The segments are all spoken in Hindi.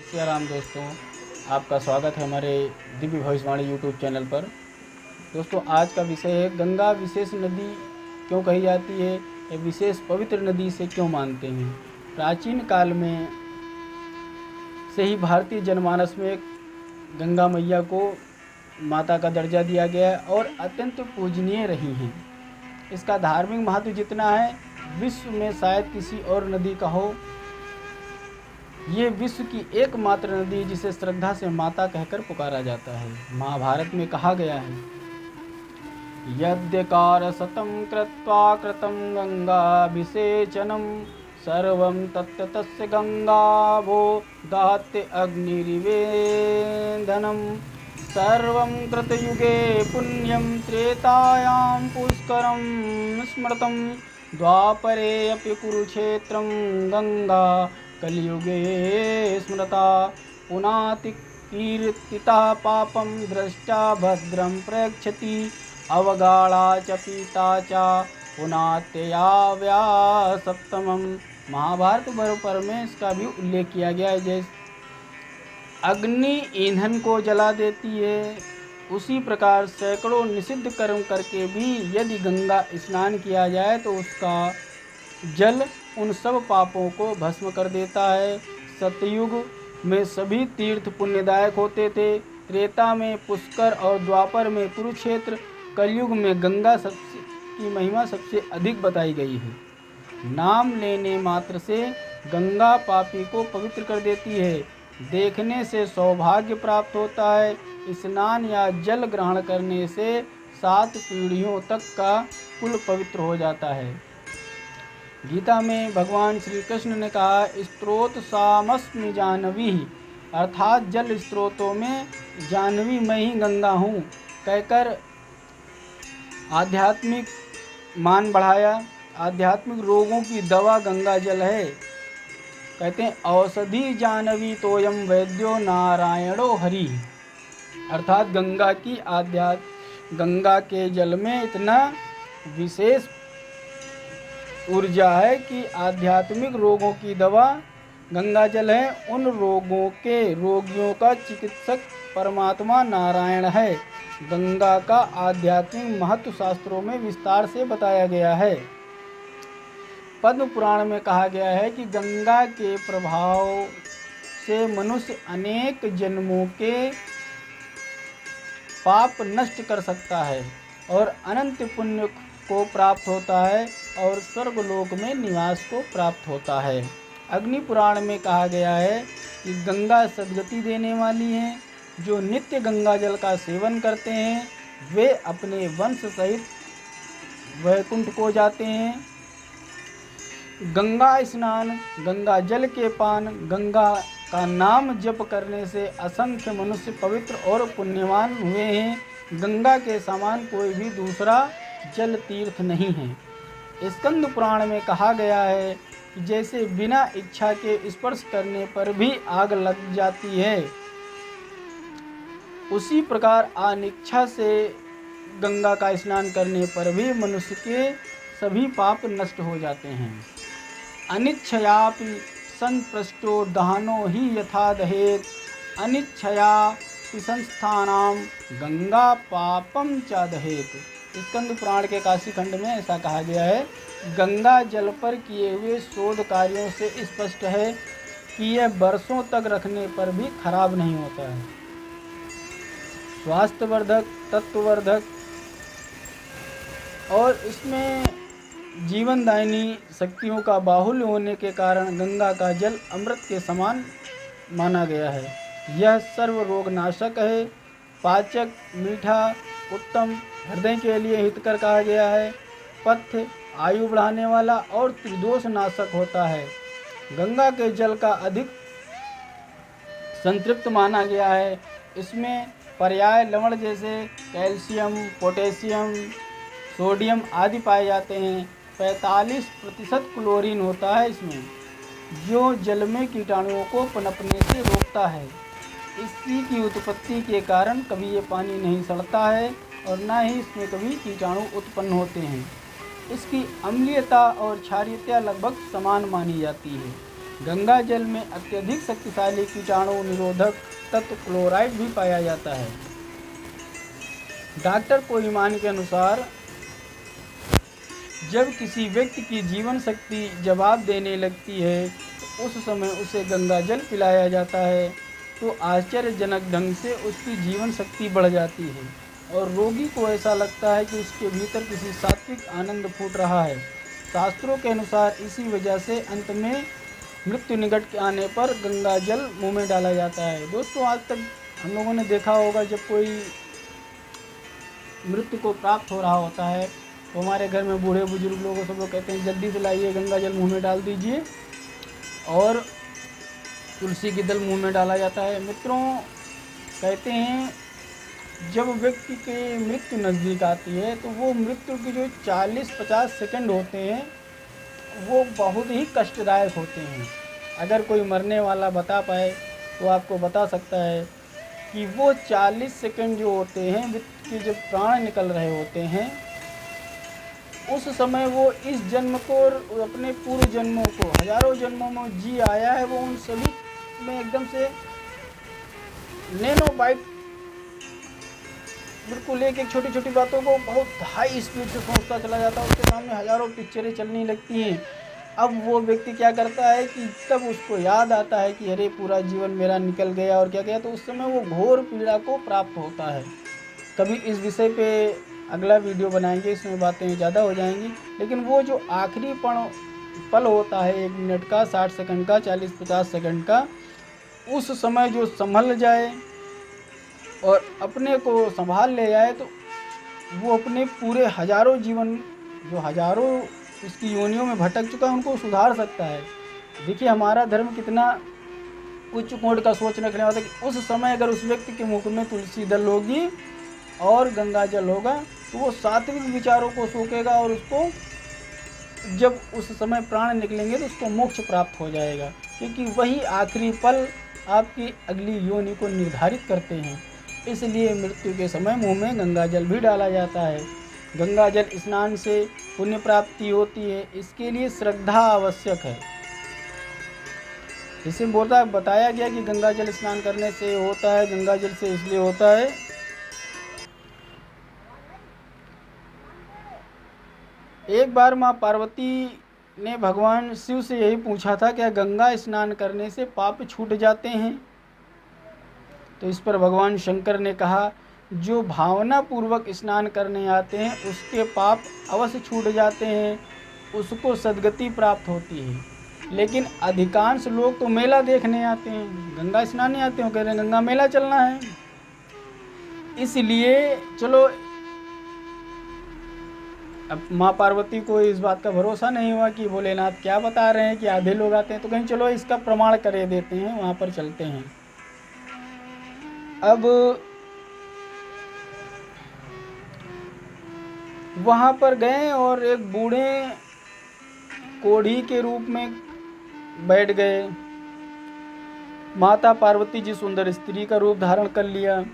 श्री राम दोस्तों, आपका स्वागत है हमारे दिव्य भविष्यवाणी यूट्यूब चैनल पर। दोस्तों, आज का विषय है गंगा विशेष नदी क्यों कही जाती है, या विशेष पवित्र नदी से क्यों मानते हैं। प्राचीन काल में से ही भारतीय जनमानस में गंगा मैया को माता का दर्जा दिया गया है और अत्यंत पूजनीय रही हैं। इसका धार्मिक महत्व जितना है, विश्व में शायद किसी और नदी का हो। ये विश्व की एकमात्र नदी जिसे श्रद्धा से माता कहकर पुकारा जाता है। महाभारत में कहा गया है, यद्यकार शतं कृत्वा कृतं गंगाभिषेचनं सर्वं तत्तस्य गंगाभो दात्य अग्निरिवेदनं सर्वं कृतयुगे पुण्यं त्रेतायां पुष्करं स्मृतं द्वापरे अपि कुरुक्षेत्रं गंगा कलियुगे स्मृता पुनातिकीर्तिता पापं दृष्टा भद्रं प्रयच्छति अवगाढ़ा च पीता च पुनात्यया व्यासप्तमम्। महाभारत पर में इसका भी उल्लेख किया गया है। जैसे अग्नि ईंधन को जला देती है, उसी प्रकार सैकड़ों निषिद्ध कर्म करके भी यदि गंगा स्नान किया जाए तो उसका जल उन सब पापों को भस्म कर देता है। सतयुग में सभी तीर्थ पुण्यदायक होते थे, त्रेता में पुष्कर और द्वापर में कुरुक्षेत्र, कलयुग में गंगा की महिमा सबसे अधिक बताई गई है। नाम लेने मात्र से गंगा पापी को पवित्र कर देती है। देखने से सौभाग्य प्राप्त होता है। स्नान या जल ग्रहण करने से 7 पीढ़ियों तक का कुल पवित्र हो जाता है। गीता में भगवान श्री कृष्ण ने कहा, स्त्रोत सामस्मि जानवी, अर्थात जल स्त्रोतों में जानवी मैं ही गंगा हूँ, कहकर आध्यात्मिक मान बढ़ाया। आध्यात्मिक रोगों की दवा गंगा जल है। कहते हैं, औषधि जानवी तोयम वैद्यो नारायणो हरि, अर्थात गंगा के जल में इतना विशेष ऊर्जा है कि आध्यात्मिक रोगों की दवा गंगा जल है। उन रोगियों का चिकित्सक परमात्मा नारायण है। गंगा का आध्यात्मिक महत्व शास्त्रों में विस्तार से बताया गया है। पद्म पुराण में कहा गया है कि गंगा के प्रभाव से मनुष्य अनेक जन्मों के पाप नष्ट कर सकता है और अनंत पुण्य को प्राप्त होता है और स्वर्गलोक में निवास को प्राप्त होता है। अग्नि पुराण में कहा गया है कि गंगा सद्गति देने वाली है। जो नित्य गंगा जल का सेवन करते हैं वे अपने वंश सहित वैकुंठ को जाते हैं। गंगा स्नान, गंगा जल के पान, गंगा का नाम जप करने से असंख्य मनुष्य पवित्र और पुण्यवान हुए हैं। गंगा के समान कोई भी दूसरा जल तीर्थ नहीं है। स्कंद पुराण में कहा गया है कि जैसे बिना इच्छा के स्पर्श करने पर भी आग लग जाती है, उसी प्रकार अनिच्छा से गंगा का स्नान करने पर भी मनुष्य के सभी पाप नष्ट हो जाते हैं। अनिच्छयापि संप्रष्टो दहनो ही यथा दहेत, अनिच्छया संस्थानाम गंगा पापम च दहेत। स्कंद पुराण के काशी खंड में ऐसा कहा गया है। गंगा जल पर किए हुए शोध कार्यों से स्पष्ट है कि यह वर्षों तक रखने पर भी खराब नहीं होता है। स्वास्थ्यवर्धक, तत्ववर्धक और इसमें जीवनदायिनी शक्तियों का बाहुल्य होने के कारण गंगा का जल अमृत के समान माना गया है। यह सर्व रोग नाशक है, पाचक, मीठा, उत्तम, हृदय के लिए हितकर कहा गया है, पथ्य, आयु बढ़ाने वाला और त्रिदोष नाशक होता है। गंगा के जल का अधिक संतृप्त माना गया है। इसमें पर्याय लवण जैसे कैल्शियम, पोटेशियम, सोडियम आदि पाए जाते हैं। 45% क्लोरीन होता है इसमें, जो जल में कीटाणुओं को पनपने से रोकता है। इसी की उत्पत्ति के कारण कभी ये पानी नहीं सड़ता है और न ही इसमें कभी कीटाणु उत्पन्न होते हैं। इसकी अम्लीयता और क्षारीयता लगभग समान मानी जाती है। गंगा जल में अत्यधिक शक्तिशाली कीटाणु निरोधक तत्व क्लोराइड भी पाया जाता है। डॉक्टर कोहिमान के अनुसार जब किसी व्यक्ति की जीवन शक्ति जवाब देने लगती है तो उस समय उसे गंगा जल पिलाया जाता है तो आश्चर्यजनक ढंग से उसकी जीवन शक्ति बढ़ जाती है और रोगी को ऐसा लगता है कि उसके भीतर किसी सात्विक आनंद फूट रहा है। शास्त्रों के अनुसार इसी वजह से अंत में मृत्यु निकट के आने पर गंगा जल मुंह में डाला जाता है। दोस्तों, आज तक हम लोगों ने देखा होगा जब कोई मृत्यु को प्राप्त हो रहा होता है तो हमारे घर में बूढ़े बुजुर्ग लोग सब लोग कहते हैं जल्दी से लाइए गंगा जल मुंह में डाल दीजिए और तुलसी की दल मुंह में डाला जाता है। मित्रों, कहते हैं जब व्यक्ति के मृत्यु नज़दीक आती है तो वो मृत्यु के जो 40-50 सेकंड होते हैं वो बहुत ही कष्टदायक होते हैं। अगर कोई मरने वाला बता पाए तो आपको बता सकता है कि वो 40 सेकंड जो होते हैं व्यक्ति के जब प्राण निकल रहे होते हैं उस समय वो इस जन्म को और अपने पूर्व जन्मों को हजारों जन्मों में जी आया है वो उन सभी में एकदम से नैनो बाइट बिल्कुल एक छोटी छोटी बातों को बहुत हाई स्पीड से सोचता चला जाता है। उसके सामने हजारों पिक्चरें चलने लगती हैं। अब वो व्यक्ति क्या करता है कि तब उसको याद आता है कि अरे पूरा जीवन मेरा निकल गया और क्या गया, तो उस समय वो घोर पीड़ा को प्राप्त होता है। कभी इस विषय पे अगला वीडियो बनाएंगे, इसमें बातें ज़्यादा हो जाएंगी। लेकिन वो जो आखिरी पल होता है 1 मिनट का, 60 सेकंड का, 40-50 सेकंड का, उस समय जो संभल जाए और अपने को संभाल ले जाए तो वो अपने पूरे हजारों जीवन जो हजारों इसकी योनियों में भटक चुका है उनको सुधार सकता है। देखिए हमारा धर्म कितना उच्च कोण का सोच रखने वाला है कि उस समय अगर उस व्यक्ति के मुख में तुलसी दल होगी और गंगा जल होगा तो वो सात्विक विचारों को सोचेगा और उसको जब उस समय प्राण निकलेंगे तो उसको मोक्ष प्राप्त हो जाएगा, क्योंकि वही आखिरी पल आपकी अगली योनि को निर्धारित करते हैं। इसलिए मृत्यु के समय मुंह में गंगा जल भी डाला जाता है। गंगा जल स्नान से पुण्य प्राप्ति होती है, इसके लिए श्रद्धा आवश्यक है। इसे बताया गया कि गंगा जल स्नान करने से होता है, गंगा जल से इसलिए होता है। एक बार माँ पार्वती ने भगवान शिव से यही पूछा था, क्या गंगा स्नान करने से पाप छूट जाते हैं? तो इस पर भगवान शंकर ने कहा, जो भावना पूर्वक स्नान करने आते हैं उसके पाप अवश्य छूट जाते हैं, उसको सद्गति प्राप्त होती है। लेकिन अधिकांश लोग तो मेला देखने आते हैं, गंगा स्नान नहीं आते हैं, कह रहे हैं गंगा मेला चलना है। इसलिए चलो, अब माँ पार्वती को इस बात का भरोसा नहीं हुआ कि भोलेनाथ क्या बता रहे हैं कि आधे लोग आते हैं, तो कहीं चलो इसका प्रमाण कर देते हैं, वहाँ पर चलते हैं। अब वहाँ पर गए और एक बूढ़े कोढ़ी के रूप में बैठ गए। माता पार्वती जी सुंदर स्त्री का रूप धारण कर लिया।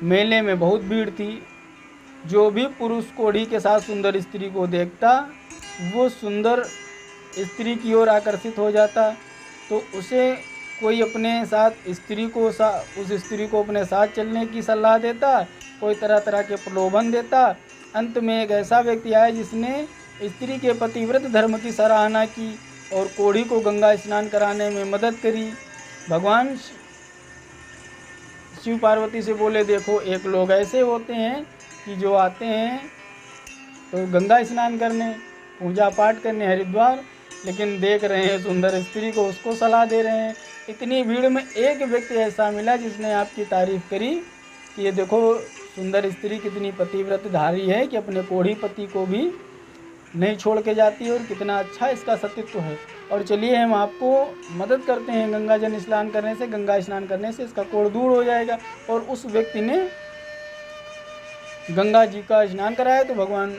मेले में बहुत भीड़ थी। जो भी पुरुष कोढ़ी के साथ सुंदर स्त्री को देखता वो सुंदर स्त्री की ओर आकर्षित हो जाता, तो उसे कोई अपने साथ स्त्री को उस स्त्री को अपने साथ चलने की सलाह देता, कोई तरह तरह के प्रलोभन देता। अंत में एक ऐसा व्यक्ति आया जिसने स्त्री के पतिव्रत धर्म की सराहना की और कोढ़ी को गंगा स्नान कराने में मदद करी। भगवान शिव पार्वती से बोले, देखो एक लोग ऐसे होते हैं कि जो आते हैं तो गंगा स्नान करने, पूजा पाठ करने हरिद्वार, लेकिन देख रहे हैं सुंदर स्त्री को, उसको सलाह दे रहे हैं। इतनी भीड़ में एक व्यक्ति ऐसा मिला जिसने आपकी तारीफ़ करी कि ये देखो सुंदर स्त्री कितनी पतिव्रतधारी है कि अपने कोढ़ी पति को भी नहीं छोड़ के जाती है, और कितना अच्छा इसका सतीत्व है। और चलिए हम आपको मदद करते हैं, गंगा जल स्नान करने से, गंगा स्नान करने से इसका कोढ़ दूर हो जाएगा। और उस व्यक्ति ने गंगा जी का स्नान कराया तो भगवान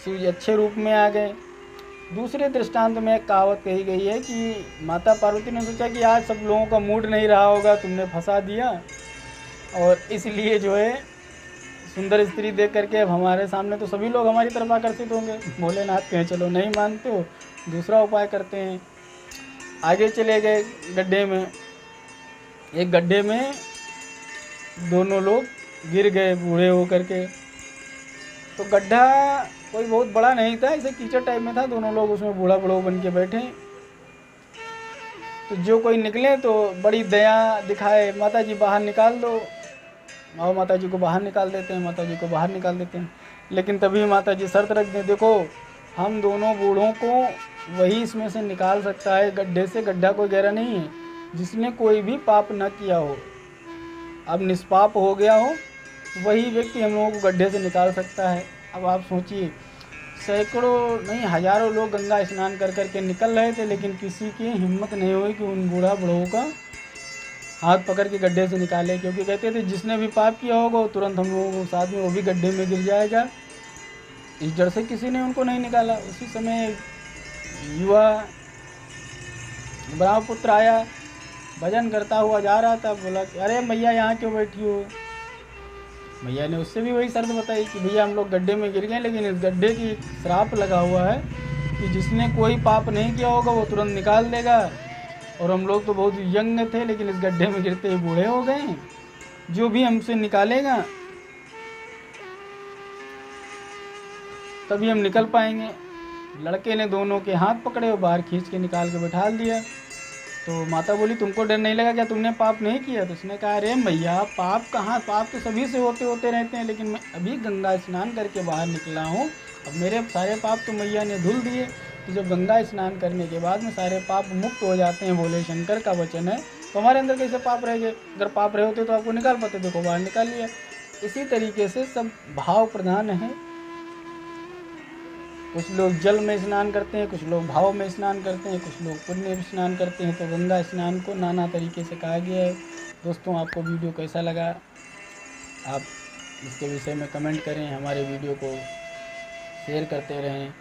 शिव जी अच्छे रूप में आ गए। दूसरे दृष्टांत में एक कहावत कही गई है कि माता पार्वती ने सोचा कि आज सब लोगों का मूड नहीं रहा होगा, तुमने फंसा दिया, और इसलिए जो है सुंदर स्त्री देख करके अब हमारे सामने तो सभी लोग हमारी तरफ आकर्षित होंगे। भोलेनाथ कहें चलो नहीं मानते हो, दूसरा उपाय करते हैं। आगे चले गए गड्ढे में। एक गड्ढे में दोनों लोग गिर गए बूढ़े होकर के। तो गड्ढा कोई बहुत बड़ा नहीं था, ऐसे कीचड़ टाइप में था। दोनों लोग उसमें बूढ़ा बूढ़ा बन के बैठे। तो जो कोई निकले तो बड़ी दया दिखाए, माता जी बाहर निकाल दो। और माता जी को बाहर निकाल देते हैं, माता जी को बाहर निकाल देते हैं। लेकिन तभी माता जी शर्त रख दें, देखो हम दोनों बूढ़ों को वही इसमें से निकाल सकता है गड्ढे से। गड्ढा कोई गहरा नहीं है, जिसने कोई भी पाप न किया हो, अब निष्पाप हो गया हो, वही व्यक्ति हम लोगों को गड्ढे से निकाल सकता है। अब आप सोचिए, सैकड़ों नहीं हजारों लोग गंगा स्नान कर कर के निकल रहे थे, लेकिन किसी की हिम्मत नहीं हुई कि उन बूढ़ा बूढ़ों का हाथ पकड़ के गड्ढे से निकाले। क्योंकि कहते थे जिसने भी पाप किया होगा वो तुरंत हम लोगों को साथ में वो भी गड्ढे में गिर जाएगा। इस डर से किसी ने उनको नहीं निकाला। उसी समय युवा ब्रह्मपुत्र आया, भजन करता हुआ जा रहा था। बोला कि अरे मैया यहाँ क्यों बैठी हो। मैया ने उससे भी वही शर्त बताई कि भैया हम लोग गड्ढे में गिर गए, लेकिन इस गड्ढे की श्राप लगा हुआ है कि जिसने कोई पाप नहीं किया होगा वो तुरंत निकाल देगा। और हम लोग तो बहुत यंग थे, लेकिन इस गड्ढे में गिरते ही बूढ़े हो गए। जो भी हमसे निकालेगा तभी हम निकल पाएंगे। लड़के ने दोनों के हाथ पकड़े और बाहर खींच के निकाल के बैठा दिया। तो माता बोली तुमको डर नहीं लगा क्या, तुमने पाप नहीं किया। तो उसने कहा अरे मैया पाप कहाँ, पाप तो सभी से होते होते रहते हैं, लेकिन मैं अभी गंगा स्नान करके बाहर निकला हूँ, अब मेरे सारे पाप तो मैया ने धुल दिए। तो जब गंगा स्नान करने के बाद में सारे पाप मुक्त हो जाते हैं, भोले शंकर का वचन है, तो हमारे अंदर कैसे पाप रह गए। अगर पाप रहे होते तो आपको निकाल पाते, देखो बाहर निकाल लिया। इसी तरीके से सब भाव प्रधान है। कुछ लोग जल में स्नान करते हैं, कुछ लोग भाव में स्नान करते हैं, कुछ लोग पुण्य में स्नान करते हैं। तो गंगा स्नान को नाना तरीके से कहा गया है। दोस्तों आपको वीडियो कैसा लगा, आप इसके विषय में कमेंट करें, हमारे वीडियो को शेयर करते रहें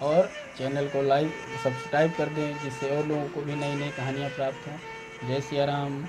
और चैनल को लाइक सब्सक्राइब कर दें, जिससे और लोगों को भी नई नई कहानियाँ प्राप्त हों। जय सिया राम।